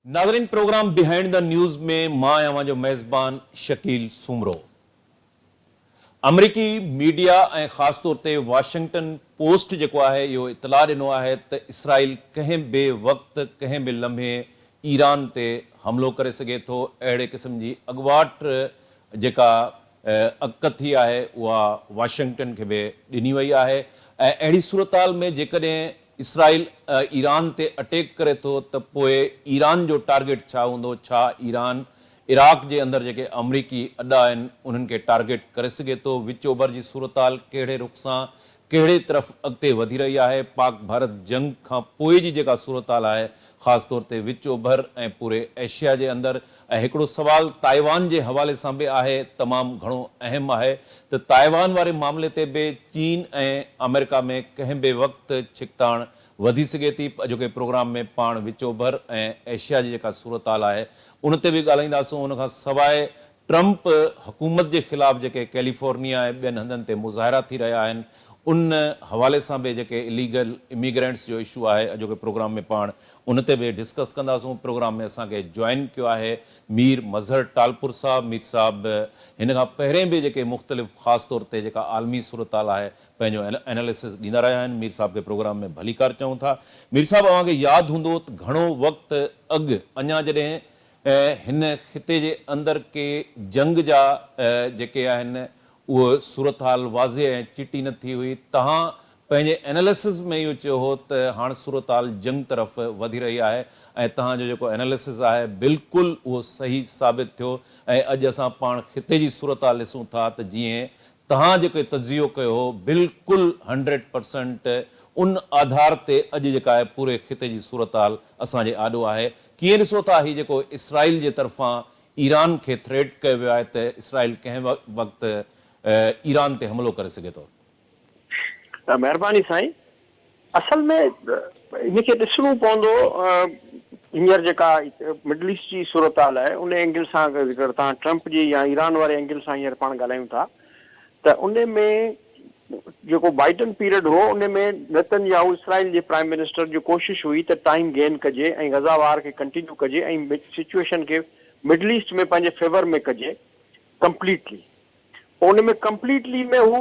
नाज़रीन, programme behind the news में मां आहियां जो मेज़बान शकील सुमरो। अमरीकी मीडिया ऐं ख़ासि तौर ते वाशिंगटन पोस्ट जेको आहे इहो इतलाह ॾिनो आहे त इसराइल कंहिं बि वक़्तु कंहिं बि लम्हे ईरान ते हमिलो करे सघे थो। अहिड़े क़िस्म जी अॻुवाट जेका अॻकथी आहे उहा वाशिंगटन खे बि ॾिनी वई आहे। ऐं अहिड़ी सूरत में जेकॾहिं इसराइल ईरान ते अटैक करे थो त पोइ ईरान जो टारगेट छा हूंदो? छा ईरान इराक जे अंदरि जेके अमरीकी अॾा आहिनि उन्हनि खे टारगेट करे सघे थो? विच ओभर जी सूरत कहिड़े रुख़ सां कहिड़े तरफ़ अॻिते वधी रही आहे? पाक भारत जंग खां पोइ जी जेका सूरत आहे ख़ासि तौर ते विच ओभर ऐं पूरे एशिया जे अंदरि। ऐं हिकिड़ो सुवाल ताइवान जे हवाले सां बि आहे, तमामु घणो अहम आहे त ताइवान वारे मामले ते बि चीन ऐं अमेरिका में कंहिं बि वक़्तु छिकताण वधी सघे थी। अॼोके प्रोग्राम में पाण विच ओभर ऐं एशिया जी जेका सूरत आहे उन ते बि ॻाल्हाईंदासूं। उन खां सवाइ ट्रंप हुकूमत जे ख़िलाफ़ जेके कैलिफोर्निया ऐं ॿियनि हंधनि ते मुज़ाहिरा थी रहिया आहिनि उन हवाले सां बि जेके इलीगल इमिग्रेंट्स जो इशू आहे अॼोके प्रोग्राम में पाण उन ते बि डिस्कस कंदासूं। प्रोग्राम में असांखे जॉइन कयो आहे मीर मज़हर टालपुर साहब। मीर साहब हिन खां पहिरें बि जेके मुख़्तलिफ़ ख़ासि तौर ते जेका आलमी सूरत आहे पंहिंजो एनालिसिस ॾींदा रहिया आहिनि। मीर साहब खे प्रोग्राम में भलीकार चऊं था। मीर साहब, अव्हांखे यादि हूंदो त घणो वक़्तु अॻु अञा जॾहिं हिन ख़िते जे अंदरि के जंग जा जेके आहिनि उहो सूरत हाल वाज़े ऐं चिटी न थी हुई, तव्हां पंहिंजे एनालिसिस में इहो चयो हो त हाणे सूरत हाल जंग तरफ़ वधी रही आहे ऐं तव्हांजो जेको एनालिसिस आहे बिल्कुलु उहो सही साबित थियो। ऐं अॼु असां पाण ख़िते जी सूरत हाल ॾिसूं था त जीअं तव्हां जेको तजियो कयो हो बिल्कुलु 100% उन आधार ते अॼु जेका आहे पूरे ख़िते जी सूरत हाल असांजे आॾो आहे। कीअं ॾिसो था हीउ जेको इसराइल जे तरफ़ां ईरान खे थ्रेट कयो वियो आहे त इसराइल कंहिं वक़्तु ईरान ते हमिलो करे सघे थो? महिरबानी साईं, असल में इनखे ॾिसणो पवंदो हींअर जेका मिडल ईस्ट जी सूरत हाल आहे उन एंगल सां अगरि तव्हां ट्रंप जी या ईरान वारे एंगल सां हींअर पाण ॻाल्हायूं था त उन में जेको बाइडन पीरियड हो उन में नेतन्याहू इसराइल जे प्राइम मिनिस्टर जी कोशिशि हुई त टाइम गेन कजे ऐं गज़ा वार खे कंटिन्यू कजे ऐं सिचुएशन खे मिडल ईस्ट में पंहिंजे फेवर में कजे कंप्लीटली। उन में कंप्लीटली में हू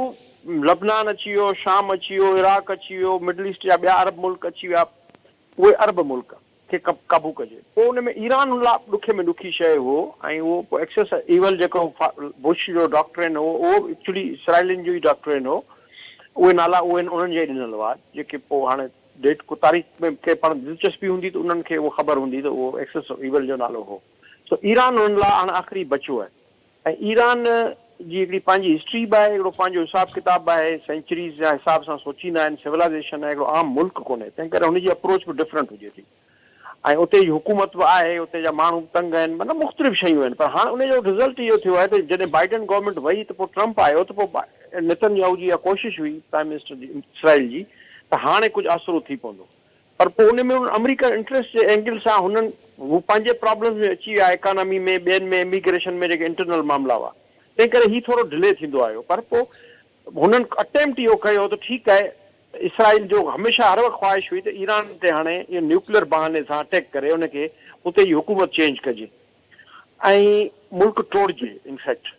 लबनान अची वियो, शाम अची वियो, इराक अची वियो, मिडल ईस्ट जा ॿिया अरब मुल्क अची विया, उहे अरब मुल्क खे काबू कजे। पोइ उन में ईरान ॾुखे में ॾुखी शइ हो ऐं उहो पोइ एक्सेस ईवल जेको बुश जो डॉक्ट्रिन हो उहो एक्चुअली इसराइलिन जो ई डॉक्ट्रिन हो। उहे नाला उन्हनि जे ॾिनल हुआ जेके पोइ हाणे डेट को तारीख़ में के पाण दिलचस्पी हूंदी त उन्हनि खे उहो ख़बर हूंदी त उहो एक्सेस ईवल जो नालो हो। सो ईरान उन्हनि लाइ हाणे आख़िरी बचियो आहे। ऐं ईरान जी हिकिड़ी पंहिंजी हिस्ट्री बि आहे, हिकिड़ो पंहिंजो हिसाबु किताबु आहे, सेंचुरीज़ जा हिसाब सां सोचींदा आहिनि, सिविलाइज़ेशन आहे, हिकिड़ो आम मुल्क कोन्हे, तंहिं करे हुनजी अप्रोच बि डिफरेंट हुजे थी। ऐं उते जी हुकूमत बि आहे, उते जा माण्हू तंग आहिनि, मतिलबु मुख़्तलिफ़ शयूं आहिनि। पर हाणे उनजो रिज़ल्ट इहो थियो आहे त जॾहिं बाइडन गवर्नमेंट वई त पोइ ट्रंप आयो त पोइ नेतन्याहू जी इहा कोशिशि हुई प्राइम मिनिस्टर जी इसराइल जी त हाणे कुझु आसिरो थी पवंदो। पर पोइ उन में अमेरिकन इंट्रस्ट जे एंगल सां हुननि हू पंहिंजे प्रॉब्लम्स में अची विया, इकोनॉमी में, ॿियनि में, इमिग्रेशन में जेके इंटरनल मामला हुआ, तंहिं करे हीउ थोरो डिले थींदो आयो। पर पोइ हुननि अटेम्प्ट इहो कयो त ठीकु आहे, इसराइल जो हमेशह हर वक़्तु ख़्वाहिश हुई त ईरान ते हाणे इहो न्यूक्लियर बहाने सां अटैक करे उनखे उते जी हुकूमत चेंज कजे ऐं मुल्क तोड़जे इनफैक्ट।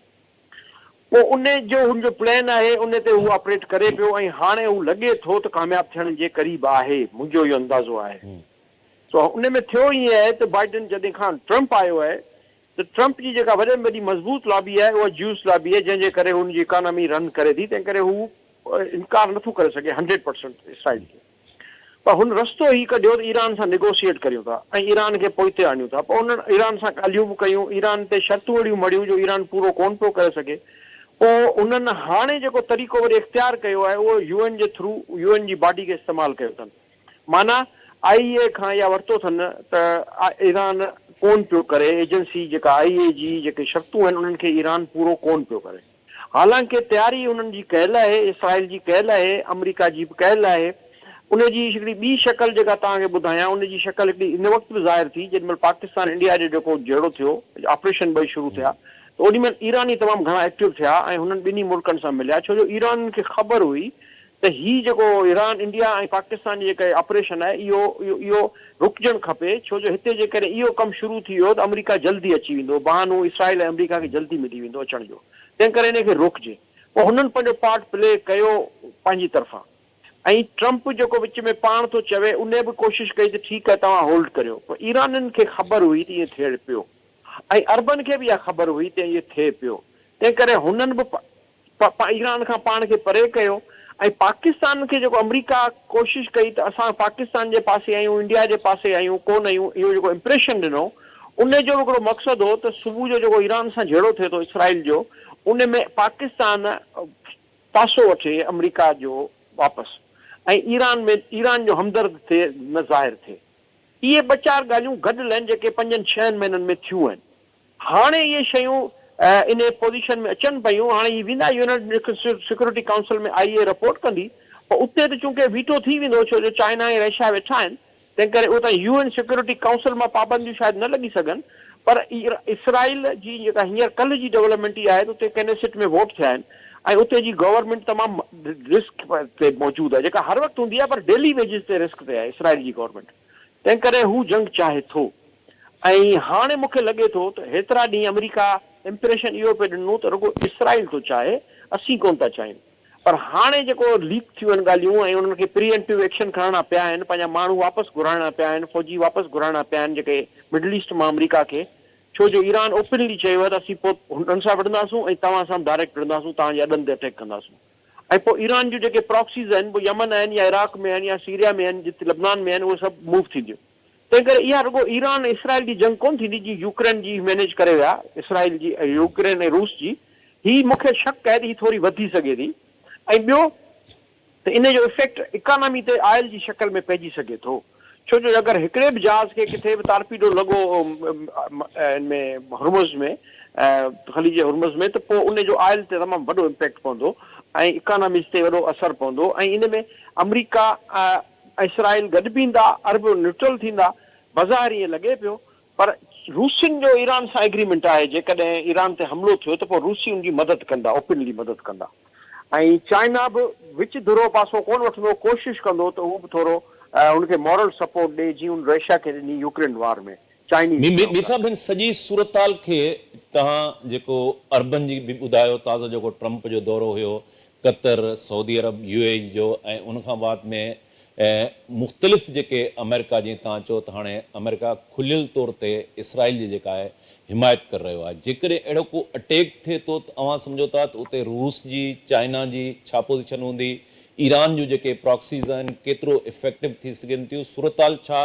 पोइ उन जो हुनजो प्लान आहे, उन ते हू ऑपरेट करे पियो ऐं हाणे हू लॻे थो त कामयाबु थियण जे क़रीब आहे, मुंहिंजो इहो अंदाज़ो आहे। सो उन में थियो ईअं आहे त बाइडन जॾहिं खां ट्रंप आयो आहे त ट्रंप जी जेका वॾे में वॾी मज़बूत लॉबी आहे उहा ज्यूस लॉबी आहे, जंहिंजे करे हुनजी इकोनॉमी रन करे थी, तंहिं करे हू इनकार नथो करे सघे 100% इसराइल खे। पर हुन रस्तो ई कढियो त ईरान सां नेगोशिएट करियूं था ऐं ईरान खे पोइते आणियूं था। पोइ उन्हनि ईरान सां ॻाल्हियूं बि कयूं, ईरान ते शर्तूं अहिड़ियूं मड़ियूं जो ईरान पूरो कोन पियो करे सघे। पोइ उन्हनि हाणे जेको तरीक़ो वरी इख़्तियार कयो आहे उहो यूएन जे थ्रू यूएन जी बॉडी खे इस्तेमालु कयो अथनि। माना IEA खां इहा वरितो अथनि त ईरान कोन पियो करे, एजेंसी जेका IEA जी जेके शर्तूं आहिनि उन्हनि खे ईरान पूरो कोन पियो करे। हालांकि तयारी उन्हनि जी कयल आहे, इसराइल जी कयल आहे, अमेरिका जी बि कयल आहे। उनजी हिकिड़ी ॿी शक्ल जेका तव्हांखे ॿुधायां, उनजी शक्ल हिकिड़ी इन वक़्तु बि ज़ाहिर थी जेॾीमहिल पाकिस्तान इंडिया जो जेको जहिड़ो थियो, ऑपरेशन ॿई शुरू थिया त ओॾी महिल ईरानी तमामु घणा एक्टिव थिया ऐं हुननि ॿिन्ही मुल्कनि सां मिलिया, छो जो ईरान खे ख़बर हुई त ही जेको ईरान इंडिया ऐं पाकिस्तान जी जेका ऑपरेशन आहे इहो रुकजणु खपे, छो जो हिते जेकॾहिं इहो कमु शुरू थी वियो त अमेरिका जल्दी अची वेंदो, बहानो इसराइल ऐं अमेरिका खे जल्दी मिली वेंदो अचण जो, तंहिं करे इनखे रोकजे। पोइ हुननि पंहिंजो पार्ट प्ले कयो पंहिंजी तरफ़ां, ऐं ट्रम्प जेको विच में पाण थो चवे उन बि कोशिशि कई त ठीकु आहे तव्हां होल्ड करियो, पर ईराननि खे ख़बर हुई त ईअं थिए पियो ऐं अरबनि खे बि इहा ख़बर हुई त इहो थिए पियो, तंहिं करे हुननि बि ईरान खां पाण खे परे कयो। ऐं पाकिस्तान खे जेको अमेरिका कोशिशि कई त असां पाकिस्तान जे पासे आहियूं, इंडिया जे पासे आहियूं, कोन आहियूं, इहो जेको इम्प्रेशन ॾिनो उन जो हिकिड़ो मक़सदु हो त सुबुह जो जेको ईरान सां जहिड़ो थिए थो इसराइल जो, उन में पाकिस्तान पासो वठे अमेरिका जो वापसि, ऐं ईरान जो हमदर्द थिए न ज़ाहिर थिए। इहे ॿ चारि ॻाल्हियूं गॾियल आहिनि जेके 5-6 महीननि में थियूं आहिनि। हाणे इहे शयूं इन पोज़ीशन में अचनि पयूं, हाणे इहे वेंदा यूनाइटेड सिक्योरिटी काउंसिल में आई रिपोर्ट कंदी, पर उते त चूंकि वीटो थी वेंदो, छो जो चाइना ऐं रशिया वेठा आहिनि, तंहिं करे उतां UN सिक्योरिटी काउंसिल मां पाबंदियूं शायदि न लॻी सघनि, पर इसराइल जी जेका हींअर कल्ह जी डेवलपमेंट इहा आहे त उते कैनेसिट में वोट थिया आहिनि ऐं उते जी गवर्नमेंट तमामु रिस्क ते मौजूदु आहे, जेका हर वक़्तु हूंदी आहे, पर डेली वेजिस ते रिस्क ते आहे इसराइल जी गवर्नमेंट, तंहिं करे हू जंग चाहे थो। ऐं हाणे मूंखे लॻे थो त हेतिरा ॾींहं अमेरिका इम्प्रेशन इहो पियो ॾिनो त रुॻो इसराइल थो चाहे, असीं कोन था चाहियूं, पर हाणे जेको लीक थियूं आहिनि ॻाल्हियूं ऐं उन्हनि खे प्रीएम्प्टिव एक्शन खणणा पिया आहिनि, पंहिंजा माण्हू वापसि घुराइणा पिया आहिनि, फ़ौजी वापसि घुराइणा पिया आहिनि जेके मिडल ईस्ट मां अमेरिका खे, छो जो ईरान ओपनली चयो आहे त असीं पोइ हुननि सां विढ़ंदासूं ऐं तव्हां सां डायरेक्ट विढ़ंदासूं, तव्हांजे अॾनि ते अटैक कंदासूं। ऐं पोइ ईरान जूं जेके प्रॉक्सीज़ आहिनि, पोइ यमन आहिनि या इराक में आहिनि या सीरिया में आहिनि, जिते लबनान में आहिनि, उहे सभु मूव थींदियूं। तंहिं करे इहा रुॻो ईरान ऐं इसराइल जी जंग कोन थींदी जीअं यूक्रेन जी मैनेज करे विया इसराइल जी, यूक्रेन ऐं रूस जी। ही मूंखे शक आहे त ही थोरी वधी सघे थी, ऐं ॿियो त इन जो इफेक्ट इकोनॉमी ते आयल जी शक्ल में पइजी सघे थो, छो जो अगरि हिकिड़े बि जहाज़ खे किथे बि तारपीडो लॻो हुर्मुज़ में, ख़लीज हुर्मुज़ में, त पोइ उन जो आयल ते तमामु वॾो इम्पैक्ट पवंदो ऐं इकोनॉमीज़ ते वॾो असरु पवंदो, ऐं इन में अमेरिका इसराइल गॾु बि ईंदा, अरब न्यूट्रल थींदा, बाज़ार ईअं लॻे पियो। पर रूसियुनि जो ईरान सां एग्रीमेंट आहे, जेकॾहिं ईरान ते हमिलो थियो त पोइ रूसी उनजी मदद कंदा, ओपनली मदद कंदा, ऐं चाइना बि विच धुरो पासो कोन वठंदो, कोशिशि कंदो त उहो बि थोरो उनखे मॉरल सपोर्ट ॾे, जीअं उन रशिया खे ॾिनी यूक्रेन वार में। मीर साहब, हिन सॼी सूरताल खे तव्हां जेको अरबन जी बि ॿुधायो, ताज़ो जेको ट्रम्प जो दौरो हुयो कतर, सऊदी अरब, UAE जो, ऐं उनखां बाद में मुख़्तलिफ़ जेके अमेरिका, जीअं तव्हां चओ त हाणे अमेरिका खुलियल तौर ते इसराइल जी जेका आहे हिमायत करे रहियो आहे, जेकॾहिं अहिड़ो को अटैक थिए थो त तव्हां सम्झो था त उते रूस जी, चाइना जी छा पोज़ीशन हूंदी, ईरान जूं जेके प्रॉक्सीज़ आहिनि केतिरो इफेक्टिव थी सघनि थियूं, सूरताल छा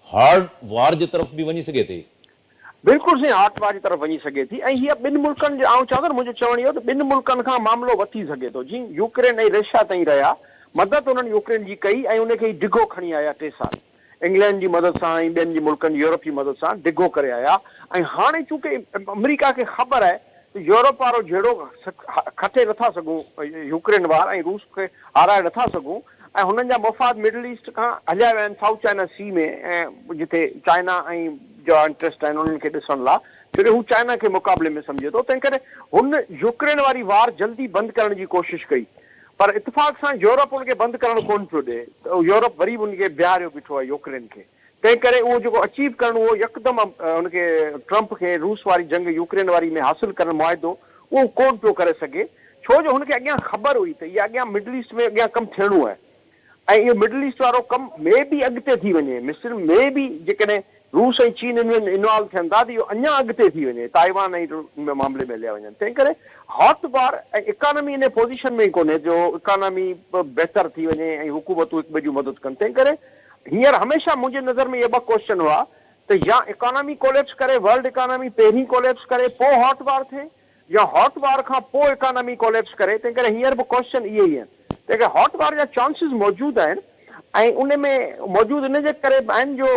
हार्ड वार जी तरफ़ बि वञी सघे थी? बिल्कुलु साईं, हार्ड वार जी तरफ़ वञी सघे थी, ऐं हीअ ॿिनि मुल्कनि जो आउं चवां थो, मुंहिंजो चवण इहो त ॿिनि मुल्कनि खां मामिलो वधी सघे थो। जीअं यूक्रेन ऐं रशिया ताईं रहिया, मदद उन्हनि यूक्रेन जी कई ऐं उनखे डिघो खणी आया 3 साल, इंग्लैंड जी मदद सां ऐं ॿियनि जी मुल्कनि यूरोप जी मदद सां डिघो करे आया। ऐं हाणे चूंकि अमेरिका खे ख़बर आहे त यूरोप वारो जहिड़ो खटे नथा सघूं यूक्रेन वार, ऐं रूस खे हाराए नथा सघूं, ऐं हुननि जा मफ़ाद मिडल ईस्ट खां हलिया विया आहिनि साउथ चाइना सी में, ऐं जिथे चाइना ऐं जो इंट्रस्ट आहिनि उन्हनि खे ॾिसण लाइ, छो जो हू चाइना खे मुक़ाबले में सम्झे थो, तंहिं करे हुन यूक्रेन वारी वार जल्दी बंदि करण जी कोशिशि कई, पर इतफ़ाक़ सां यूरोप उनखे बंदि करणु कोन पियो ॾे, त यूरोप वरी बि उनखे बीहारियो बीठो आहे यूक्रेन खे, तंहिं करे उहो जेको अचीव करणु उहो यकदमि उनखे ट्रम्प खे रूस वारी जंग यूक्रेन वारी में हासिलु करणु मुआदो उहो कोन पियो करे सघे, छो जो हुनखे अॻियां ख़बर हुई त इहा अॻियां मिडल ईस्ट में अॻियां कमु थियणो आहे, ऐं इहो मिडल ईस्ट वारो कमु में बि अॻिते थी वञे, मिस्र में बि जेकॾहिं रूस ऐं चीन इन्वॉल्व थियनि था त इहो अञा अॻिते थी वञे, ताइवान ऐं मामले में हलिया वञनि, तंहिं करे हॉट वार ऐं इकोनॉमी इन पोज़ीशन में ई कोन्हे जो इकोनॉमी बहितर थी वञे ऐं हुकूमतूं हिक ॿिए जूं मदद कनि, तंहिं करे हींअर हमेशह मुंहिंजे नज़र में इहे 2 क्वेश्चन हुआ त या इकोनॉमी कोलेप्स करे, वर्ल्ड इकोनॉमी पहिरीं कोलेप्स करे पोइ हॉट वार थिए, या हॉट वार खां पोइ इकोनॉमी कोलेप्स करे, तंहिं करे हींअर बि क्वेश्चन इहे ई आहिनि, तंहिं करे हॉट वार जा चांसिस मौजूदु आहिनि, ऐं उन में मौजूदु इन जे करे आहिनि जो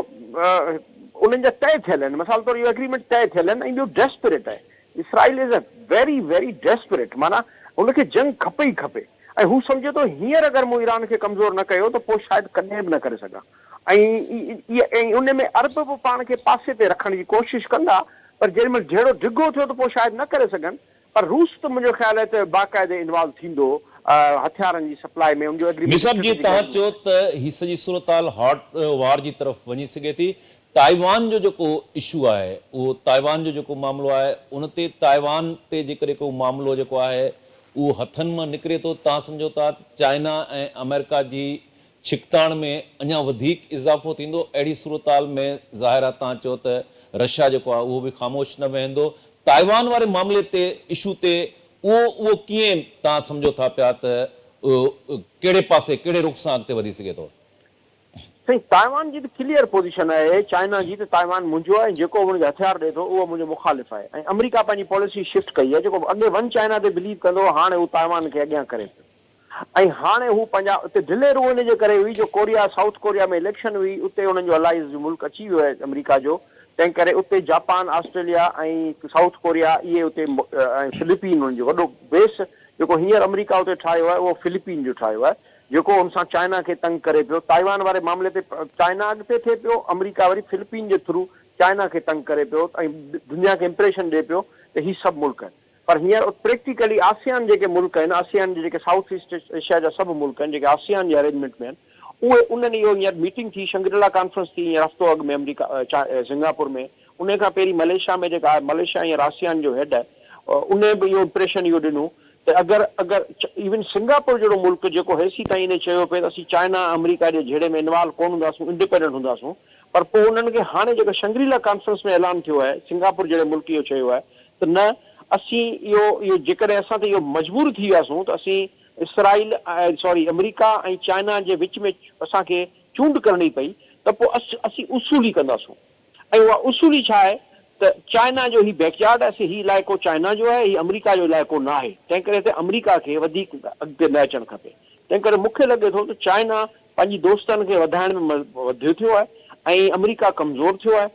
उन्हनि जा तय थियल आहिनि, मिसाल तौर इहो एग्रीमेंट तय थियल आहिनि, ऐं ॿियो डेस्परेट आहे, Israel is a very very desperate, माना हुनखे जंग खपे ई खपे, ऐं हू सम्झे थो हींअर अगरि मूं ईरान खे कमज़ोर न कयो त पोइ शायदि कॾहिं बि न करे सघां, ऐं उन में अरब बि पाण खे पासे ते रखण जी कोशिशि कंदा, पर जेॾीमहिल जहिड़ो डिघो थियो त पोइ शायदि न करे सघनि, पर रूस त मुंहिंजो ख़्यालु आहे त बाक़ाइदे इन्वॉल्व थींदो हथियारनि जी सप्लाई में उनजो मिसाब जी तव्हां चयो त ही सॼी सूरताल हॉट वार जी तरफ़ वञी सघे थी। ताइवान जो जेको इशू आहे उहो ताइवान जो जेको मामिलो आहे उन ते ताइवान ते जेकॾहिं को मामिलो जेको आहे उहो हथनि मां निकिरे थो, तव्हां सम्झो था चाइना ऐं अमेरिका जी छिकताण में अञा वधीक इज़ाफ़ो थींदो? अहिड़ी सूरताल में ज़ाहिर आहे तव्हां चयो त रशिया जेको आहे उहो बि ख़ामोश न वेहंदो। ताइवान वारे मामले ते इशू ते उहो कीअं तव्हां सम्झो था पिया त कहिड़े पासे कहिड़े रुख सां अॻिते वधी सघे थो? साईं ताइवान जी त क्लियर पोजीशन आहे चाइना जी, त ताइवान मुंहिंजो आहे, जेको हुनखे हथियार ॾिए थो उहो मुंहिंजो मुखालिफ़ आहे। ऐं अमेरिका पंहिंजी पॉलिसी शिफ्ट कई आहे, जेको अॻे वन चाइना ते बिलीव कंदो हाणे हू ताइवान खे अॻियां करे पियो। ऐं हाणे हू पंहिंजा उते डिले रुअण जे करे हुई जो कोरिया साउथ कोरिया में इलेक्शन हुई, उते हुननि जो अलाइज़ जो मुल्क अची वियो आहे अमेरिका जो, तंहिं करे उते जापान ऑस्ट्रेलिया ऐं साउथ कोरिया इहे उते ऐं फिलिपीन हुननि जो वॾो बेस जेको हींअर अमेरिका उते ठाहियो आहे उहो फिलिपीन जो ठाहियो आहे, जेको हुन सां चाइना खे तंग करे पियो। ताइवान वारे मामले ते चाइना अॻिते थिए पियो, अमेरिका वरी फिलिपीन जे थ्रू चाइना खे तंग करे पियो ऐं दुनिया खे इंप्रेशन ॾिए पियो त ही सभु मुल्क आहिनि। पर हींअर प्रैक्टिकली आसियान जेके मुल्क आहिनि, आसियान जे जेके साउथ ईस्ट एशिया जा सभु मुल्क आहिनि जेके आसियान जे अरेंजमेंट में आहिनि, उहे उन्हनि इहो हींअर मीटिंग थी, शंग्रीला कॉन्फ्रेंस थी हींअर हफ़्तो अॻु में अमेरिका सिंगापुर में। उन खां पहिरीं मलेशिया में जेका आहे, मलेशिया हींअर आसियान जो हेड आहे, उन बि इहो इंप्रेशन इहो ॾिनो त अगरि इवन सिंगापुर जहिड़ो मुल्क जेको हेसी ताईं इन चयो पिए त असीं चाइना अमेरिका जे झेड़े में इन्वॉल्व कोन हूंदासीं, इंडिपेंडेंट हूंदासीं, पर पोइ उन्हनि खे हाणे जेको शंग्रीला कॉन्फ्रेंस में ऐलान थियो आहे, सिंगापुर जहिड़े मुल्क इहो चयो आहे त न असीं इहो जेकॾहिं असां त इहो मजबूर थी वियासीं त असीं इसराइल अमेरिका ऐं चाइना जे विच में असांखे चूंड करणी पई त पोइ असीं उसूली कंदासीं। ऐं उहा उसूली छा आहे त चाइना जो ही बैकयार्ड आहे, ही इलाइक़ो चाइना जो आहे, ही अमेरिका जो इलाइक़ो न आहे, तंहिं करे त अमेरिका खे वधीक अॻिते न अचणु खपे। तंहिं करे मूंखे लॻे थो त चाइना पंहिंजी दोस्तनि खे वधाइण में वधियो थियो आहे ऐं अमेरिका कमज़ोर थियो आहे।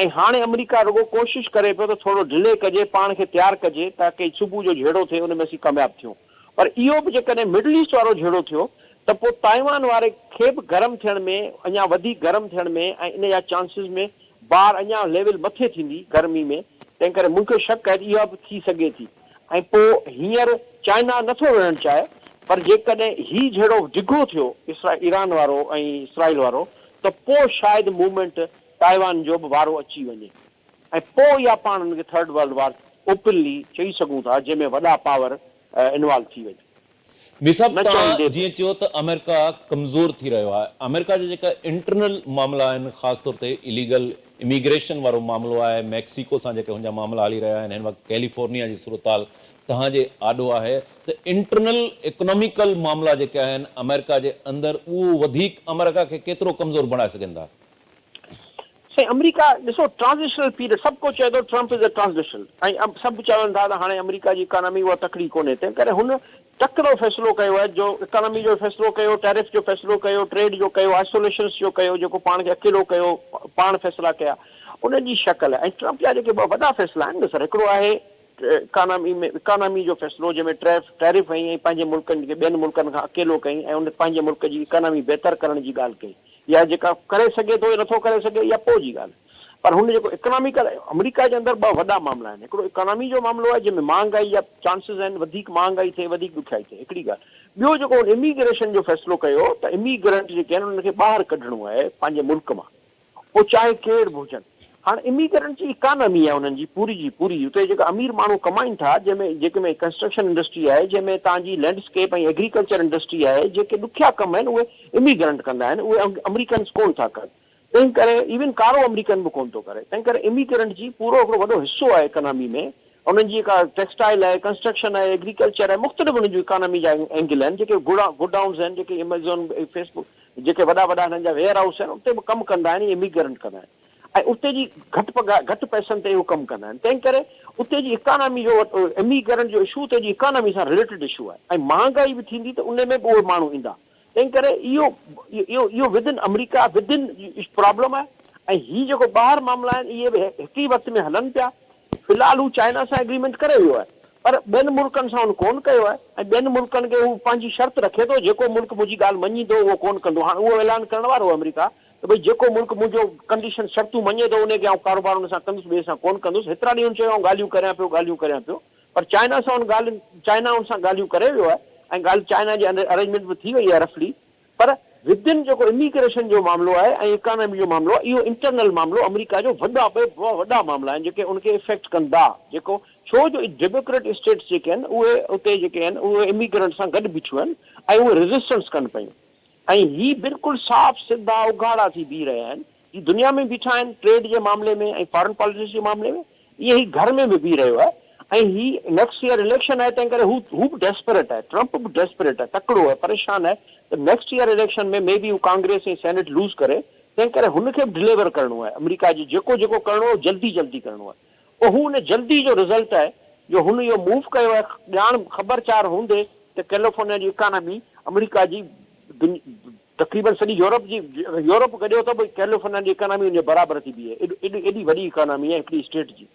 ऐं हाणे अमेरिका रुगो कोशिशि करे पियो त थोरो डिले कजे, पाण खे तयारु कजे ताकी सुबुह जो झेड़ो थिए उन में असीं कामयाबु थियूं। पर इहो बि जेकॾहिं मिडल ईस्ट वारो झेड़ो थियो त पोइ ताइवान वारे खे बि गरम थियण में, अञा वधीक गरम थियण में ऐं इन जा चांसिस में बार अञा लेवल मथे थींदी गर्मी में। तंहिं करे मूंखे शक आहे इहा बि थी सघे थी। ऐं पोइ हींअर चाइना नथो विढ़णु चाहे, पर जेकॾहिं ही जहिड़ो डिघो थियो ईरान वारो ऐं इसराइल वारो, त पोइ शायदि मूवमेंट ताइवान जो बि वारो अची वञे ऐं पोइ इहा पाण हुनखे थर्ड वर्ल्ड वार ओपनली चई सघूं था, जंहिंमें वॾा पावर इन्वॉल्व थी वञे। मिसाब तव्हां जीअं चयो त अमेरिका कमज़ोर थी रहियो आहे, अमेरिका जा जेका इंटरनल मामला आहिनि, ख़ासि तौर ते इलीगल इमिग्रेशन वारो मामिलो आहे, मैक्सिको सां जेके हुनजा मामला हली रहिया आहिनि, हिन वक़्तु कैलिफोर्निया जी सूरताल तव्हांजे आॾो आहे, त इंटरनल इकोनॉमिकल मामला जेके आहिनि अमेरिका जे अंदरि, उहो वधीक अमेरिका खे केतिरो कमज़ोर बणाए सघनि था? साईं अमेरिका ॾिसो ट्रांज़िशनल पीरियड, सभु को चए थो ट्रम्प इज़ अ ट्रांज़िशनल, ऐं सभु चवनि था त हाणे अमेरिका जी इकोनॉमी उहा तकड़ी कोन्हे। तंहिं करे हुन तकिड़ो फ़ैसिलो कयो आहे, जो इकोनॉमी जो फ़ैसिलो कयो, टैरिफ जो फ़ैसिलो कयो, ट्रेड जो कयो, आइसोलेशन जो कयो, जेको पाण खे अकेलो कयो, पाण फ़ैसिला कया, उन जी शकल आहे। ऐं ट्रम्प जा जेके ॿ वॾा फ़ैसिला आहिनि न सर, हिकिड़ो आहे इकोनॉमी जो फ़ैसिलो, जंहिंमें टैरिफ ऐं पंहिंजे मुल्कनि खे ॿियनि मुल्कनि खां अकेलो कई ऐं उन पंहिंजे मुल्क जी इकोनॉमी बहितर करण जी ॻाल्हि कई, या जेका करे सघे थो या नथो करे सघे या पोइ जी ॻाल्हि। पर हुन जेको इकोनॉमिकल अमेरिका जे अंदरि ॿ वॾा मामला आहिनि, हिकिड़ो इकोनॉमी जो मामिलो आहे जंहिंमें महांगाई जा चांसिस आहिनि, वधीक महांगाई थिए, वधीक ॾुखियाई थिए, हिकिड़ी ॻाल्हि। ॿियो जेको इमिग्रेशन जो फ़ैसिलो कयो त इमिग्रेंट जेके आहिनि उन्हनि खे ॿाहिरि कढणो आहे पंहिंजे मुल्क मां, पोइ चाहे केरु बि हुजनि। हाणे इमिग्रेंट जी इकोनॉमी आहे उन्हनि जी पूरी उते जेका अमीर माण्हू कमाइनि था, जंहिंमें कंस्ट्रक्शन इंडस्ट्री आहे, जंहिंमें तव्हांजी लैंडस्केप ऐं एग्रीकल्चर इंडस्ट्री आहे, जेके ॾुखिया कम आहिनि उहे इमिग्रेंट कंदा आहिनि, उहे अमेरिकन्स कोन था कनि। तंहिं करे इवन कारो अमेरिकन बि कोन थो करे। तंहिं करे इमिग्रेंट जी पूरो हिकिड़ो वॾो हिसो आहे इकोनॉमी में। उन्हनि जी जेका टेक्सटाइल आहे, कंस्ट्रक्शन आहे, एग्रीकल्चर आहे, मुख़्तलिफ़ उन्हनि जूं इकोनॉमी जा एंगल आहिनि, जेके गुडाउन्स आहिनि, जेके एमेज़ॉन, फेसबुक, जेके वॾा हिननि जा वेयर हाउस आहिनि, उते बि कमु कंदा आहिनि, इमिग्रेंट कंदा आहिनि ऐं उते जी घटि पैसनि ते उहो कमु कंदा आहिनि। तंहिं करे उते जी इकोनॉमी जो, इमिग्रेंट जो इशू उते जी इकोनॉमी सां रिलेटेड इशू आहे ऐं महांगाई बि थींदी त उन में बि उहे माण्हू ईंदा। तंहिं करे इहो विदिन अमेरिका विदिन प्रॉब्लम आहे। ऐं हीअ जेको ॿाहिरि मामला आहिनि, इहे बि हिकु ई वक़्त में हलनि पिया। फ़िलहालु हू चाइना सां एग्रीमेंट करे वियो आहे, पर ॿियनि मुल्कनि सां हुन कोन कयो आहे ऐं ॿियनि मुल्कनि खे हू पंहिंजी शर्त रखे थो, जेको मुल्क मुंहिंजी ॻाल्हि मञींदो उहो कोन कंदो। हाणे उहो ऐलान करण वारो आहे अमेरिका त भई जेको मुल्क मुंहिंजो कंडीशन शर्तूं मञे थो, उनखे आउं कारोबार हुन सां कंदुसि, ॿिए सां कोन कंदुसि। हेतिरा ॾींहं चयो ॻाल्हियूं करियां पियो। चाइना सां चाइना हुन सां ॻाल्हियूं करे वियो आहे, ऐं ॻाल्हि चाइना जी अरेंजमेंट बि थी वई आहे रफली, पर विदिन जेको इमिग्रेशन जो मामिलो आहे ऐं इकोनॉमी जो मामिलो आहे, इहो इंटरनल मामिलो अमेरिका जो वॾा मामला आहिनि जेके उनखे इफेक्ट कंदा। जेको छो जो डेमोक्रेट स्टेट्स जेके आहिनि उहे उते जेके आहिनि उहे इमिग्रेंट सां गॾु बीठियूं आहिनि ऐं उहे रेज़िस्टेंस कनि पियूं, ऐं ही बिल्कुलु साफ़ सिधा उघाड़ा थी बीह रहिया आहिनि। ही दुनिया में बीठा आहिनि ट्रेड जे मामले में ऐं फॉरेन पॉलिसी जे मामले में, इहे ही घर में बि बीह रहियो आहे। ऐं ही नेक्स्ट ईयर इलेक्शन आहे, तंहिं करे हू बि डेस्परेट आहे, ट्रंप बि डेस्परेट आहे, तकिड़ो आहे, परेशान आहे त नेक्स्ट ईयर इलेक्शन में मे बी हू कांग्रेस ऐं सेनेट लूज़ करे, तंहिं करे हुनखे बि डिलीवर करिणो आहे अमेरिका जी जेको जेको करिणो आहे जल्दी जल्दी करिणो आहे। पोइ हू उन जल्दी जो रिज़ल्ट आहे जो हुन इहो मूव कयो आहे। ॼाण ख़बरचार हूंदे त कैलिफोर्निया जी इकोनॉमी अमेरिका जी तक़रीबन सॼी यूरोप गॾियो त भई कैलिफोर्निया जी इकोनॉमी उन बराबरि थी बीहे, एॾी वॾी इकोनॉमी आहे हिकिड़ी स्टेट जी,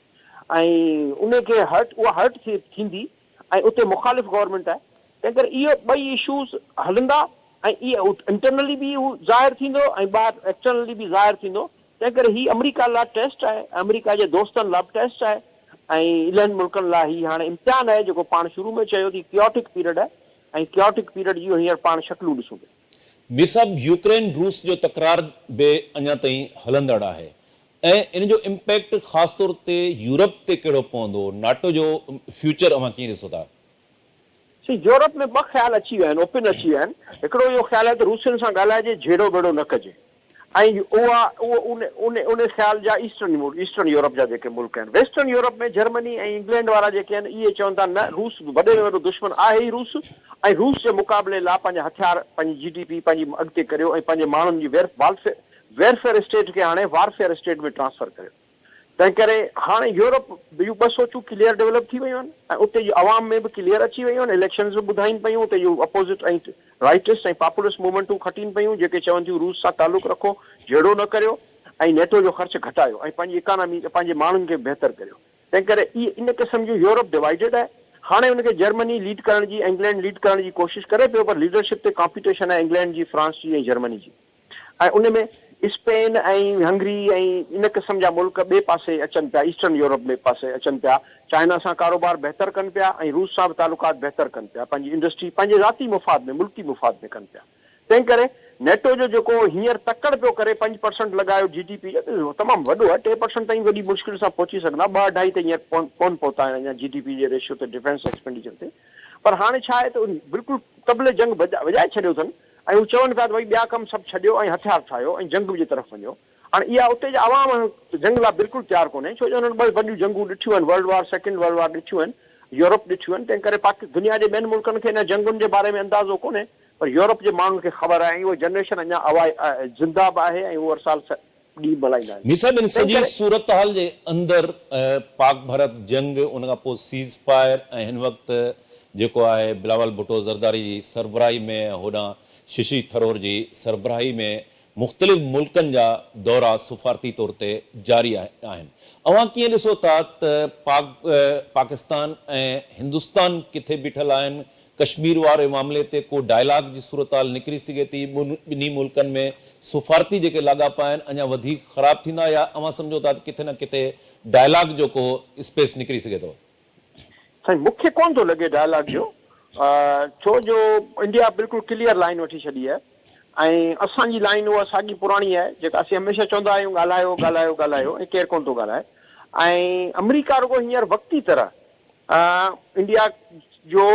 ऐं उनखे उहा हर्ट थींदी ऐं उते मुख़ालिफ़ गवर्नमेंट आहे। तंहिं करे इहो ॿई इशूज़ हलंदा ऐं इहो इंटरनली बि हू ज़ाहिर थींदो ऐं ॿाहिरि एक्सटर्नली बि ज़ाहिर थींदो। तंहिं करे हीउ अमेरिका लाइ टेस्ट आहे, अमेरिका जे दोस्तनि लाइ टेस्ट आहे ऐं इलहनि मुल्कनि लाइ हीउ हाणे इम्तिहान आहे जेको पाण शुरू में चयो थी क्योटिक पीरियड आहे, ऐं क्योटिक पीरियड जी हींअर पाण शक्लूं ॾिसूं पिया। मीर साहब, यूक्रेन रूस जो तकरार बि अञा ताईं हलंदड़ आहे ऐं इन जो इम्पैक्ट ख़ासि तौर ते यूरोप ते कहिड़ो पवंदो, नाटो जो फ्यूचर अवां कीअं ॾिसो था? यूरोप में ॿ ख़्याल अची विया आहिनि, ओपिन अची विया आहिनि। हिकिड़ो इहो ख़्याल आहे त रूसियुनि सां ॻाल्हाइजे, झेड़ो बेड़ो न कजे, ऐं उन ख़्याल जा ईस्टर्न यूरोप जा जेके मुल्क आहिनि, वेस्टर्न यूरोप में जर्मनी ऐं इंग्लैंड वारा जेके आहिनि इहे चवनि था न, रूस वॾे में वॾो दुश्मन आहे ई रूस, ऐं रूस जे मुक़ाबले लाइ पंहिंजा हथियार, पंहिंजी GDP पंहिंजी अॻिते करियो ऐं पंहिंजे माण्हुनि जी वेलफेयर स्टेट खे हाणे वारफेयर स्टेट में ट्रांसफर करियो। तंहिं करे हाणे यूरोप इहो ॿ सोचूं क्लियर डेवलप थी वियूं आहिनि ऐं उते जी अवाम में बि क्लियर अची वियूं आहिनि। इलेक्शन्स बि ॿुधाइनि पियूं उते इहो अपोज़िट ऐं राइटिस्ट ऐं पॉपुलिस्ट मूवमेंटूं खटीनि पियूं जेके चवनि थियूं रूस सां तालुक़ु रखो, झेड़ो न करियो ऐं नेटो जो ख़र्चु घटायो ऐं पंहिंजी इकोनॉमी पंहिंजे माण्हुनि खे बहितर करियो। तंहिं करे इन क़िस्म जो यूरोप डिवाइडेड आहे। हाणे हुनखे जर्मनी लीड करण जी, इंग्लैंड लीड करण जी कोशिशि करे पियो, पर लीडरशिप ते कॉम्पिटिशन आहे इंग्लैंड जी, फ्रांस जी ऐं जर्मनी जी, ऐं उन में स्पेन ऐं हंगरी ऐं इन क़िस्म जा मुल्क ॿिए पासे अचनि पिया, ईस्टर्न यूरोप ॿिए पासे अचनि पिया, चाइना सां कारोबार बहितर कनि पिया ऐं रूस सां बि तालुकात बहितर कनि पिया, पंहिंजी इंडस्ट्री पंहिंजे ज़ाती मुफ़ाद में, मुल्की मुफ़ाद में कनि पिया। तंहिं करे नेटो जो जेको हींअर तकड़ पियो करे 5% लॻायो GDP जो, तमामु वॾो आहे, 3% ताईं वॾी मुश्किल सां पहुची सघंदा, 2-2.5 ते हींअर कोन पहुता आहिनि अञा GDP जे रेशियो ते, डिफेंस एक्सपेंडिचर ते। पर हाणे छा आहे त बिल्कुलु तबले जंग वॼाए छॾियो अथनि ऐं हू चवनि पिया त भई ॿिया कम सभु छॾियो ऐं हथियार ठाहियो ऐं जंग जी तरफ़ वञो। हाणे इहा उते जा अवाम जंग लाइ बिल्कुलु तयारु कोन्हे, छो जो हुननि ॿ वॾियूं जंगूं ॾिठियूं आहिनि, world war, second world war ॾिठियूं आहिनि, यूरोप ॾिठियूं आहिनि। तंहिं करे दुनिया जे ॿियनि मुल्कनि खे हिन जंगुनि जे बारे में अंदाज़ो कोन्हे, पर यूरोप जे माण्हुनि खे ख़बर आहे ऐं उहा जनरेशन अञा ज़िंदा बि आहे ऐं उहो हर साल ॾींहुं मल्हाईंदा आहिनि। मीर साहब, इन सॼी सूरत हाल जे अंदरि पाक भारत जंग, उन खां पोइ सीज़ फायर ऐं हिन वक़्तु जेको आहे बिलावल भुट्टो ज़रदारी जी सरबराही में, होॾां शशि थरूर जी सरबराही में मुख़्तलिफ़ मुल्कनि जा दौरा सफ़ारती तौर ते जारी आहिनि। अवां कीअं ॾिसो था त पाकिस्तान ऐं हिंदुस्तान किथे बीठल आहिनि? कश्मीर वारे मामले ते को डायलॉग जी सूरत हाल निकिरी सघे थी? ॿिन्ही मुल्कनि में सफ़ारती जेके लाॻापा आहिनि अञा वधीक ख़राब थींदा, या अवां सम्झो था त किथे न किथे डायलॉग जो को स्पेस निकिरी सघे थो? साईं, मूंखे कोन थो लॻे डायलॉग जो, छो जो इंडिया बिल्कुलु क्लियर लाइन वठी छॾी आहे ऐं असांजी लाइन उहा साॻी पुराणी आहे जेका असीं हमेशह चवंदा आहियूं, ॻाल्हायो ॻाल्हायो ॻाल्हायो, ऐं केरु कोन थो ॻाल्हाए। ऐं अमेरिका रुॻो हींअर वक़्ती तरह इंडिया जो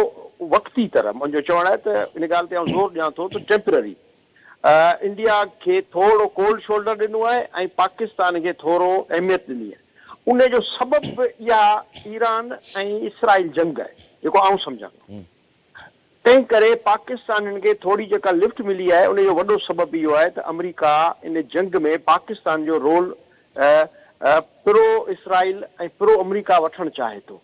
वक़्ती तरह, मुंहिंजो चवणु आहे त इन ॻाल्हि ते आउं ज़ोर ॾियां थो त टेम्पररी इंडिया खे थोरो कोल्ड शोल्डर ॾिनो आहे ऐं पाकिस्तान खे थोरो अहमियत ॾिनी आहे। उन जो सबबु इहा ईरान ऐं इसराइल जंग आहे जेको आउं सम्झां थो। तंहिं करे पाकिस्तान खे थोरी जेका लिफ्ट मिली आहे उन जो वॾो सबबु इहो आहे त अमेरिका इन जंग में पाकिस्तान जो रोल प्रो इसराइल ऐं प्रो अमेरिका वठणु चाहे थो।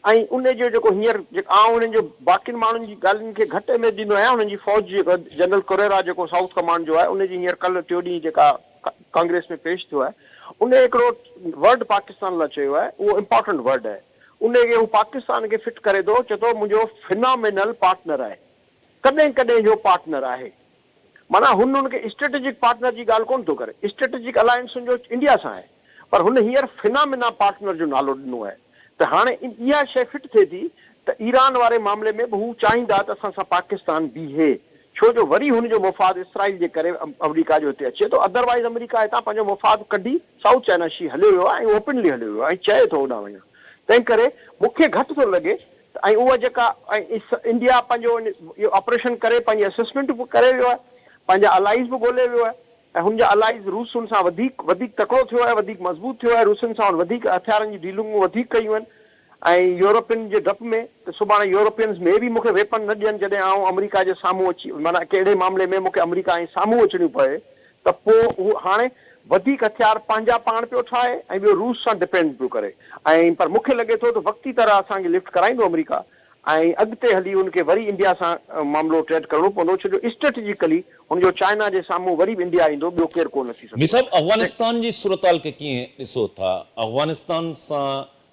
ऐं उन जो जेको हींअर आउं उन्हनि जो बाक़ियुनि माण्हुनि जी ॻाल्हियुनि खे घटि अहमियत ॾींदो आहियां। उन्हनि जी फ़ौज जेको जनरल कुरेरा जेको साउथ कमांड जो आहे, उन जी हींअर कल्ह टियों ॾींहुं जेका कांग्रेस में पेश थियो आहे, उन हिकिड़ो वर्ड पाकिस्तान लाइ चयो आहे, उहो इम्पोर्टेंट वर्ड आहे। उनखे हू पाकिस्तान खे फिट करे थो, चए थो मुंहिंजो फिनोमिनल पार्टनर आहे, कॾहिं कॾहिं जो पार्टनर आहे। माना हुनखे स्ट्रेटेजिक पार्टनर जी ॻाल्हि कोन थो करे, स्ट्रेटेजिक अलायंस जो इंडिया सां आहे, पर हुन हींअर फिनोमिना पार्टनर जो नालो ॾिनो आहे। त हाणे इहा शइ फिट थिए थी त ईरान वारे मामले में बि हू चाहींदा त असां सां पाकिस्तान बीहे, छो जो वरी हुनजो मुफ़ाद इसराइल जे करे अमेरिका जो हिते अचे थो। अदरवाइज़ अमेरिका हितां पंहिंजो मुफ़ाद कढी साउथ चाइना सी हलियो वियो आहे ऐं ओपनली हलियो वियो आहे ऐं चए थो होॾां वञा। तंहिं करे मूंखे घटि थो लॻे ऐं उहा जेका इंडिया पंहिंजो इहो ऑपरेशन करे पंहिंजी असेसमेंट बि करे वियो आहे, पंहिंजा अलाइज़ बि ॻोल्हे वियो आहे ऐं हुनजा अलाइज़ रूसनि सां वधीक वधीक तकिड़ो थियो आहे, वधीक मज़बूत थियो आहे, रूसनि सां वधीक हथियारनि जी डीलिंगूं वधीक कयूं आहिनि ऐं यूरोपियन जे डप में त सुभाणे यूरोपियंस में बि मूंखे वेपन न ॾियनि जॾहिं आउं अमेरिका जे साम्हूं अची, माना कहिड़े मामले में मूंखे अमेरिका जे साम्हूं अचणियूं पए त पोइ उहो हाणे वधीक हथियार पंहिंजा पाण पियो ठाहे ऐं ॿियो रूस सां डिपेंड पियो करे ऐं पर मूंखे लॻे थो त वक़्ती तरह असांखे लिफ्ट कराईंदो अमेरिका ऐं अॻिते हली हुनखे वरी इंडिया सां मामिलो ट्रेड करणो पवंदो, छो जो स्ट्रेटेजिकली हुनजो चाइना जे साम्हूं वरी बि इंडिया ईंदो, ॿियो केरु कोन थी सघे। मीर साहब, अफ़गानिस्तान जी सूरताल खे कीअं ॾिसो था? अफ़गानिस्तान सां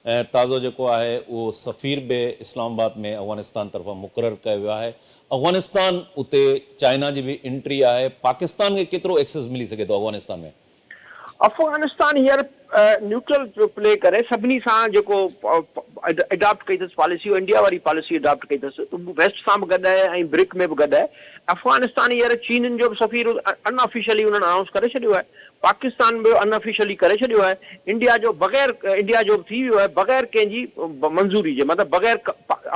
ताज़ो जेको आहे उहो सफ़ीर बि इस्लामाबाद में अफ़गानिस्तान तरफ़ां मुक़ररु कयो वियो आहे। अफ़गानिस्तान उते चाइना जी बि एंट्री आहे, पाकिस्तान खे केतिरो एक्सेस मिली सघे थो अफ़गानिस्तान में? अफ़गानिस्तान हींअर न्यूट्रल पियो प्ले करे सभिनी सां जेको एडॉप्ट कई अथसि पॉलिसी, इंडिया वारी पॉलिसी एडॉप्ट कई अथसि, वेस्ट सां बि गॾु आहे ऐं ब्रिक में बि गॾु आहे। अफ़गानिस्तान हींअर चीन जो बि सफ़ीर अनऑफिशियली हुननि अनाउंस करे छॾियो आहे, पाकिस्तान बि अनऑफिशियली करे छॾियो आहे, इंडिया जो बग़ैर इंडिया जो थी वियो आहे बग़ैर कंहिंजी मंज़ूरी जे, मतिलबु बग़ैर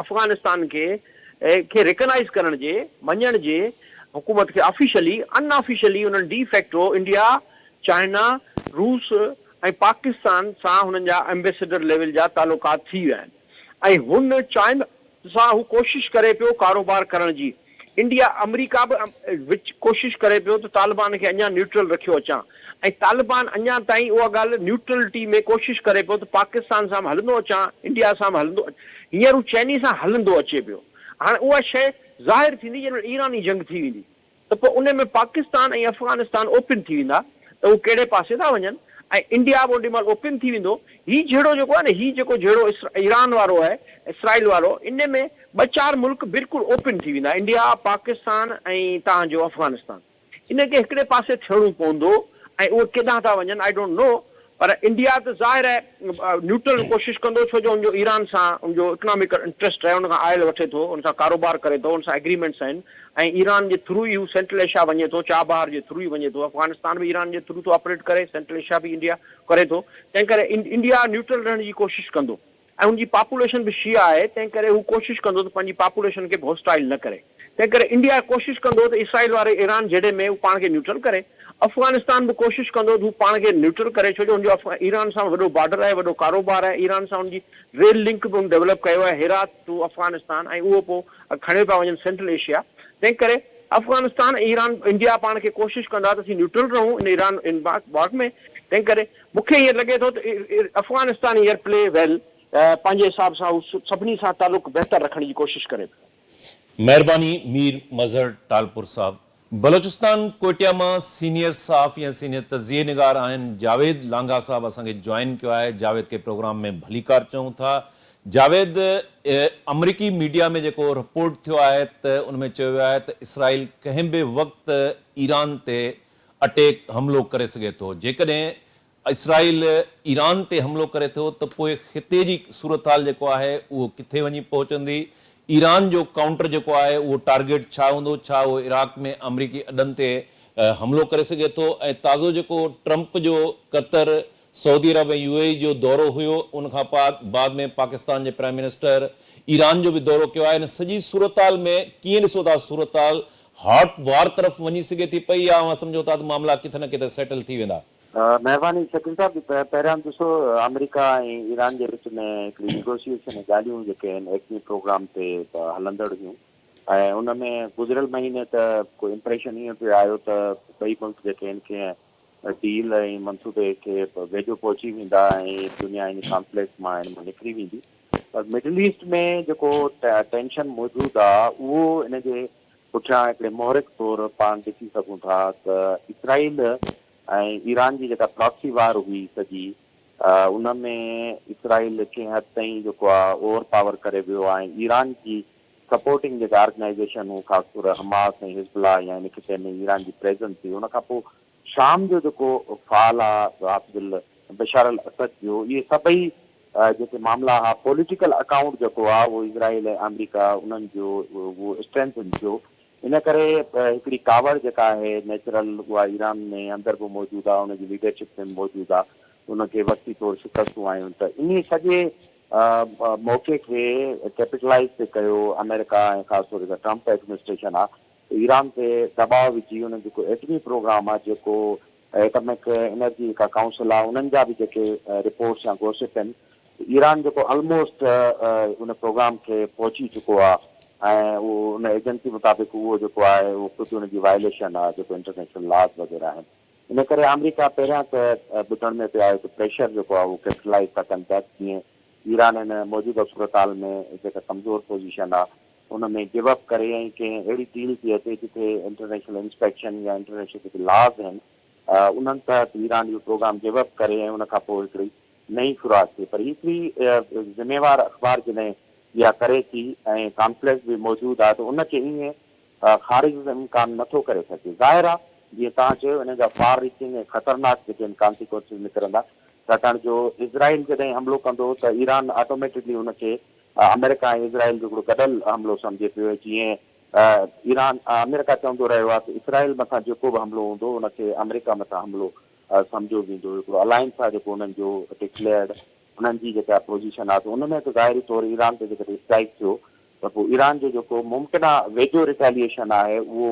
अफ़गानिस्तान खे रिकनाइज़ करण जे, मञण जे, हुकूमत खे ऑफिशियली अनऑफिशियली उन्हनि डी फैक्टो इंडिया, चाइना, रूस ऐं पाकिस्तान सां हुननि जा एम्बेसडर लेवल जा तालुकात थी विया आहिनि ऐं हुन चाइना सां हू कोशिशि करे पियो कारोबार करण जी। इंडिया अमेरिका बि विच कोशिशि करे पियो त तालिबान खे अञा न्यूट्रल रखियो अचां ऐं तालिबान अञा ताईं उहा ॻाल्हि न्यूट्रलिटी में कोशिशि करे पियो त पाकिस्तान सां बि हलंदो अचां, इंडिया सां बि हलंदो, हींअर हू चैनी सां हलंदो अचे पियो। हाणे उहा शइ ज़ाहिर थींदी जंहिंमहिल ईरानी जंग थी वेंदी त पोइ उन में पाकिस्तान ऐं अफ़गानिस्तान ओपन थी वेंदा त उहे कहिड़े पासे था वञनि ऐं इंडिया बि ओॾी महिल ओपन थी वेंदो। हीउ जहिड़ो जेको आहे न, हीउ जेको जहिड़ो ईरान वारो आहे, इसराइल वारो, इन में ॿ चारि मुल्क बिल्कुलु ओपन थी वेंदा, इंडिया, पाकिस्तान ऐं तव्हांजो अफ़गानिस्तान। इनखे हिकिड़े पासे थियणो पवंदो ऐं उहे केॾांहुं था वञनि आई डोंट नो, पर इंडिया त ज़ाहिर आहे न्यूट्रल कोशिशि कंदो, छो जो हुनजो ईरान सां हुनजो इकोनॉमिक इंट्रस्ट आहे, हुन खां आयल वठे थो, हुन सां कारोबार करे थो, हुन सां एग्रीमेंट्स आहिनि ऐं ईरान जे थ्रू ई हू सेंट्रल एशिया वञे थो, चाबहार जे थ्रू ई वञे थो, अफ़गानिस्तान बि ईरान जे थ्रू थो ऑपरेट करे, सेंट्रल एशिया बि इंडिया करे थो, तंहिं करे इंडिया न्यूट्रल रहण जी कोशिशि कंदो ऐं हुनजी पॉपुलेशन बि शिया आहे, तंहिं करे हू कोशिशि कंदो त पंहिंजी पॉपुलेशन खे होस्टाइल न करे। तंहिं करे इंडिया कोशिशि कंदो त इसराइल वारे ईरान जहिड़े में हू पाण खे न्यूट्रल करे। अफ़गानिस्तान बि कोशिशि कंदो त हू पाण खे न्यूट्रल करे, छो जो हुनजो ईरान सां वॾो बॉर्डर आहे, वॾो कारोबार आहे, ईरान सां हुनजी रेल लिंक बि डेवलप कयो आहे, हेरात टू अफ़गानिस्तान, ऐं उहो पोइ खणे पिया वञनि सेंट्रल एशिया। तंहिं करे अफ़गानिस्तान ऐं ईरान, इंडिया पाण खे कोशिशि कंदा त असीं न्यूट्रल रहूं इन ईरान इन बाग में। तंहिं करे मूंखे हीअं लॻे थो त अफ़गानिस्तान हींअर प्ले वेल, पंहिंजे हिसाब सां हू सभिनी सां तालुक बहितर रखण जी कोशिशि करे पियो। महिरबानी मीर मज़हर टालपुर साहब। बलोचिस्तान कोटिया मां सीनियर सहाफ़ी ऐं सीनियर तज़िये निगार आहिनि जावेद लांघा साहब असांखे जॉइन कयो आहे। जावेद खे प्रोग्राम में भलीकार चऊं था। जावेद, अमरीकी मीडिया में जेको रिपोर्ट थियो आहे त उन में चयो वियो आहे त इसराइल कंहिं बि वक़्तु ईरान ते अटैक हमलो करे सघे थो। जेकॾहिं इसराइल ईरान ते हमलो करे थो त पोइ हिते जी सूरत हाल जेको आहे उहो किथे वञी पहुचंदी? ईरान जो काउंटर जेको आहे उहो टारगेट छा हूंदो? छा उहो इराक में अमरीकी अॾनि ते हमलो करे सघे थो? ऐं ताज़ो जेको ट्रंप जो क़तर, सऊदी अरब ऐं यूएई जो दौरो हुयो, उन खां बाद में पाकिस्तान जे प्राइम मिनिस्टर ईरान जो बि दौरो कयो आहे, इन सॼी सूरत हाल में कीअं ॾिसो था? सूरत हाल हॉट वार तरफ़ वञी सघे थी पई या सम्झो था त मामला किथे न किथे सेटल थी वेंदा? महिरबानी शकील साहब, पहिरियां ॾिसो अमेरिका ऐं ईरान जे विच में हिकिड़ी निगोशिएशन ॻाल्हियूं जेके आहिनि एक्मी प्रोग्राम ते हलंदड़ हुयूं ऐं उन में गुज़िरियल महीने त कोई इम्प्रेशन ईअं पियो आयो त ॿई मुल्क जेके आहिनि कीअं डील ऐं मनसूबे खे वेझो पहुची वेंदा ऐं दुनिया इन कॉन्फ्लिक्ट मां हिन मां निकिरी वेंदी। पर मिडल ईस्ट में जेको टेंशन मौजूदु आहे उहो इन जे पुठियां हिकिड़े मोहरिक तौरु पाण ॾिसी सघूं था त इसराइल ऐं ईरान जी जेका प्रॉक्सी वार हुई सॼी, उन में इसराइल कंहिं हद ताईं जेको आहे ओवर पावर करे वियो आहे। ईरान जी सपोर्टिंग जेका ऑर्गेनाइज़ेशन हू ख़ासि तौरु हमास ऐं हिज़बुल्लाह या इन खिते में ईरान जी प्रेज़ेंस हुई। उन खां पोइ शाम जो जेको फ़ाल आहे हाफ़िज़ुल बशर अल असद जो, इहे सभई जेके मामला हा पॉलिटिकल अकाउंट जेको आहे उहो इज़राइल ऐं अमेरिका उन्हनि जो उहो स्ट्रेंथन थियो। इन करे हिकिड़ी कावड़ जेका आहे नेचुरल उहा ईरान में अंदरि बि मौजूदु आहे, उनजी लीडरशिप में मौजूदु आहे, उनखे वक़्ती तौरु शिकस्तूं आयूं। त इन सॼे मौक़े खे कैपिटलाइज़ ते कयो अमेरिका ऐं ख़ासि तौर ते ट्रम्प एडमिनिस्ट्रेशन आहे ईरान ते दबाव विझी उन जेको एटमी प्रोग्राम आहे जेको एटमिक एनर्जी जेका काउंसिल आहे उन्हनि जा बि जेके रिपोर्ट्स या गोसिप आहिनि, ईरान जेको ऑलमोस्ट उन प्रोग्राम खे पहुची चुको आहे ऐं उहो उन एजेंसी मुताबिक़ उहो जेको आहे उहो ख़ुदि उनजी वायलेशन आहे जेको इंटरनेशनल लॉज वग़ैरह आहिनि। इन करे अमेरिका पहिरियां त ॿुधण में पियो आहे कि प्रेशर जेको आहे उहो कैपिटलाइज़ था कनि पिया जीअं ईरान हिन मौजूदा सूरत हाल में जेका कमज़ोर पोज़ीशन आहे उन में गिव अप करे ऐं कंहिं अहिड़ी डील थी अचे जिते इंटरनेशनल इंस्पेक्शन या इंटरनेशनल जेके लॉज आहिनि उन्हनि तहत ईरान इहो प्रोग्राम गिव अप करे ऐं उनखां पोइ हिकिड़ी नई शुरूआत थिए। पर हिकिड़ी ज़िम्मेवार अख़बार जॾहिं इहा करे थी ऐं कॉन्फ्लिक्ट बि मौजूदु आहे त उनखे ईअं ख़ारिज इम्कान नथो करे सघे। ज़ाहिर आहे जीअं तव्हां चयो इन जा फार रीचिंग ऐं ख़तरनाक जेके आहिनि कॉन्सिक्वेंसिस निकिरंदा, छाकाणि जो इज़राइल जॾहिं हमिलो कंदो त ईरान ऑटोमेटिकली उनखे अमेरिका ऐं इज़राइल जो हिकिड़ो गॾियल हमिलो सम्झे पियो। जीअं ईरान अमेरिका चवंदो रहियो आहे कि इज़राइल मथां जेको बि हमिलो हूंदो उनखे अमेरिका मथां हमिलो सम्झो वेंदो। हिकिड़ो अलायंस आहे जेको उन्हनि जो डिक्लेयर्ड उन्हनि जी जेका पोज़ीशन आहे त उनमें त ज़ाहिरी तौरु ईरान ते जेकॾहिं स्ट्राइक थियो त पोइ ईरान जो जेको मुमकिन वेझो रिटेलिएशन आहे उहो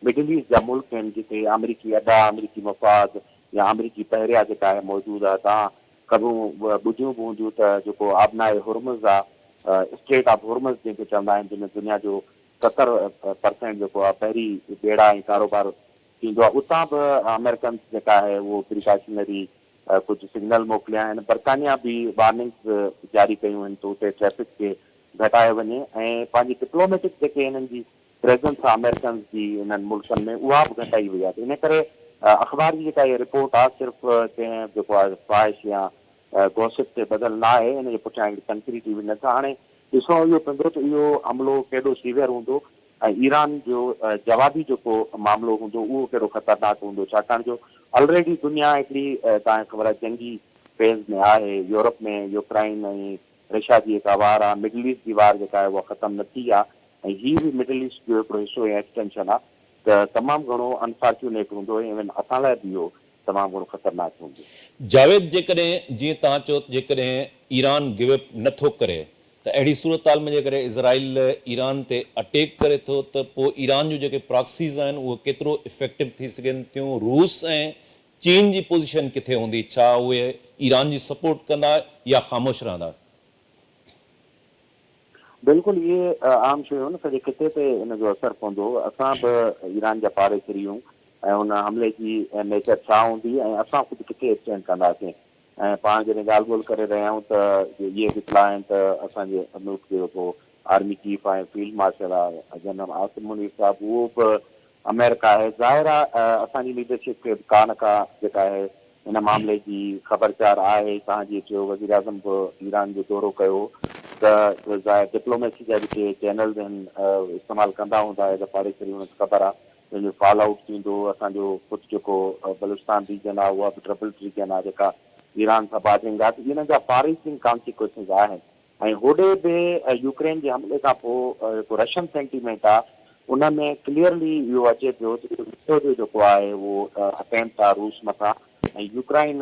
मिडल ईस्ट जा मुल्क आहिनि जिते अमरीकी अड्डा, अमरीकी मफ़ाद या अमरीकी पहिरिया जेका आहे मौजूदु आहे। तव्हां कॾहिं ॿुधियूं बि हूंदियूं त जेको आबनाए हुरमुज़ आहे, स्टेट ऑफ हुरमुज़ जंहिंखे चवंदा आहिनि, जंहिंमें दुनिया जो 70% जेको आहे पहिरीं बेड़ा ऐं कारोबार थींदो आहे, उतां बि अमेरिकन जेका आहे उहो प्रिकॉशनरी कुझु सिग्नल मोकिलिया आहिनि। बरतानिया बि वार्निंग्स जारी कयूं आहिनि त उते ट्रैफिक खे घटायो वञे ऐं पंहिंजी डिप्लोमेटिक जेके हिननि जी प्रेज़ेंस आहे अमेरिकन जी इन्हनि मुल्कनि में उहा बि घटाई वई आहे। इन करे अख़बार जी जेका इहा रिपोर्ट आहे सिर्फ़ु कंहिं जेको आहे ख्वाहिश या गॉसिप ते बदल न आहे, इन जे पुठियां हिकिड़ी कंक्रीट इविडेंस आहे। हाणे ॾिसणो इहो पवंदो त इहो हमिलो केॾो सीवियर हूंदो ऐं ईरान जो जवाबी जेको मामिलो हूंदो उहो कहिड़ो ख़तरनाक हूंदो, छाकाणि जो ऑलरेडी दुनिया हिकिड़ी तव्हांखे ख़बर आहे जंगी फेज़ में आहे। यूरोप में यूक्राइन ऐं रशिया जी जेका वार आहे, मिडल ईस्ट जी वार जेका आहे उहा ख़तमु न थी आहे ऐं हीअ बि मिडल ईस्ट जो हिकिड़ो हिसो ऐं एक्सटेंशन आहे त तमामु घणो अनफॉर्चुनेट हूंदो ऐं इवन असां लाइ बि इहो तमामु घणो ख़तरनाक हूंदो। जावेद, जेकॾहिं जीअं तव्हां चयो जेकॾहिं ईरान गिव अप नथो करे त अहिड़ी सूरत हाल में जेकॾहिं इज़राइल ईरान ते अटैक करे थो त पोइ ईरान जूं जेके प्रॉक्सीज़ आहिनि उहे केतिरो इफेक्टिव थी सघनि थियूं? रूस ऐं चीन जी पोज़ीशन किथे हूंदी? छा उहे ईरान जी सपोर्ट कंदा या ख़ामोश रहंदा? बिल्कुलु इहे आम शयूं न सॼे खिते ते इन जो असरु पवंदो। असां बि ईरान जा पाड़ेसरी आहियूं ऐं उन हमले जी नेचर छा हूंदी ऐं असां ख़ुदि किथे एक्सटेंड कंदासीं। ऐं पाण जॾहिं ॻाल्हि ॿोल करे रहिया आहियूं त इहे इतला आहिनि त असांजे मुल्क जो जेको आर्मी चीफ आहे, फील्ड मार्शल आहे जनरल आसिम मुनीर साहिबु, उहो बि अमेरिका आहे। ज़ाहिर आहे असांजी लीडरशिप खे का न का जेका आहे हिन मामले जी ख़बरचार आहे। तव्हां जीअं चयो वज़ीर आज़म बि ईरान जो दौरो कयो त डिप्लोमेसी जा जेके चैनल्स आहिनि इस्तेमालु कंदा हूंदा एज़ अ पाड़ेसरी, हुनखे ख़बर आहे पंहिंजो फॉल आउट थींदो। असांजो ख़ुदि जेको बलूचिस्तान रीजन आहे उहा बि ट्रबल रीजन आहे जेका ईरान सां बाज़िंग आहे, त इन्हनि जा फार रीचिंग कॉन्सिक्वेंसिस आहिनि। ऐं होॾे बि यूक्रेन जे हमले खां पोइ जेको रशियन सेंटीमेंट आहे उन में क्लियरली इहो अचे पियो त जो जेको आहे उहो अटेम्प्ट आहे रूस मथां ऐं यूक्राइन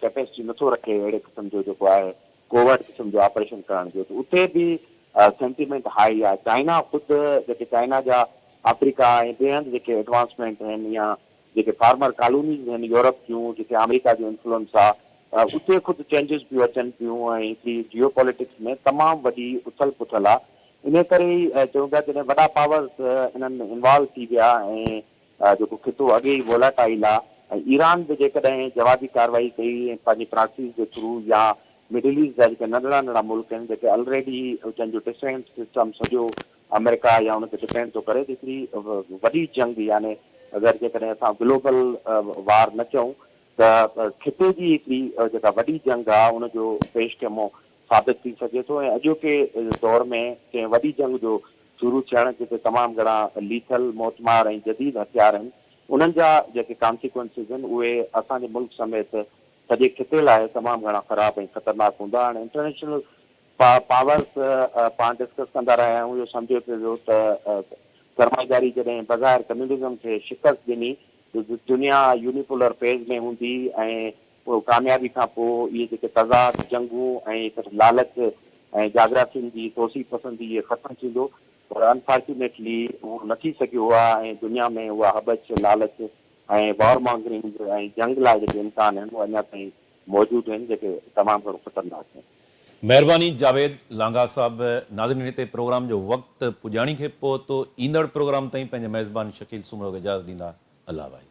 कैपेसिटी नथो रखे अहिड़े क़िस्म जो जेको आहे कोवर्ट क़िस्म जो ऑपरेशन करण जो, त उते बि सेंटीमेंट हाई आहे। चाइना ख़ुदि जेके चाइना जा अफ्रीका ऐं ॿिए हंधि जेके एडवांसमेंट आहिनि या जेके फार्मर कॉलोनीज़ आहिनि यूरोप जूं जेके अमेरिका जो इन्फ्लुएंस आहे उते ख़ुदि चेंजिस पियूं अचनि पियूं ऐं हिकिड़ी जियो पॉलिटिक्स में तमामु वॾी उथल पुथल आहे। इन करे ई चऊं था जॾहिं वॾा पावर्स इन्हनि इन्वॉल्व थी विया ऐं जेको खितो अॻे ई वोलाटाइल आहे ऐं ईरान बि जेकॾहिं जवाबी कार्रवाई कई ऐं पंहिंजी प्रॉक्सीज़ जे थ्रू या मिडल ईस्ट जा जेके नंढड़ा नंढड़ा मुल्क आहिनि जेके ऑलरेडी जंहिंजो डिफेंस सिस्टम सॼो अमेरिका या उनते डिपेंड थो करे, हिकिड़ी वॾी जंग यानी अगरि जेकॾहिं असां ग्लोबल वार न चऊं त खिते जी हिकिड़ी जेका वॾी जंग आहे उनजो पेशकमो साबित थी सघे थो। ऐं अॼोके दौर में कंहिं वॾी जंग जो शुरू थियण जिते तमामु घणा लीथल मौतमार ऐं जदीद हथियार आहिनि उन्हनि जा जेके कॉन्सिक्वेंसिस आहिनि उहे असांजे मुल्क समेत सॼे खिते लाइ तमामु घणा ख़राब ऐं ख़तरनाक हूंदा। हाणे इंटरनेशनल पावर्स पाण डिस्कस कंदा रहिया आहियूं। इहो सम्झो पियो वियो त सरमाईदारी जॾहिं बग़ैर कम्युनिज़म खे शिकस्त ॾिनी त दुनिया यूनिपोलर फेज़ में हूंदी ऐं पोइ कामयाबी खां पोइ इहे जेके तज़ाद जंगूं ऐं लालच ऐं जाग्राफियुनि जी तोसी पसंदी इहे ख़तमु थींदो। पर अनफॉर्चुनेटली उहो न थी सघियो आहे ऐं दुनिया में उहा हबच लालच ऐं वॉर मॉन्गरिंग ऐं जंग लाइ जेके इम्कान आहिनि उहे अञा ताईं मौजूदु आहिनि, जेके तमामु घणो ख़तरनाक आहिनि। महिरबानी जावेद लांघा साहब। नाज़रीन, हिते प्रोग्राम जो वक़्तु पुॼाणी खे पहुतो। ईंदड़ प्रोग्राम ताईं पंहिंजे मेज़बान शकील सुमरो खे इजाज़त ॾींदा। अल्लाह भाई।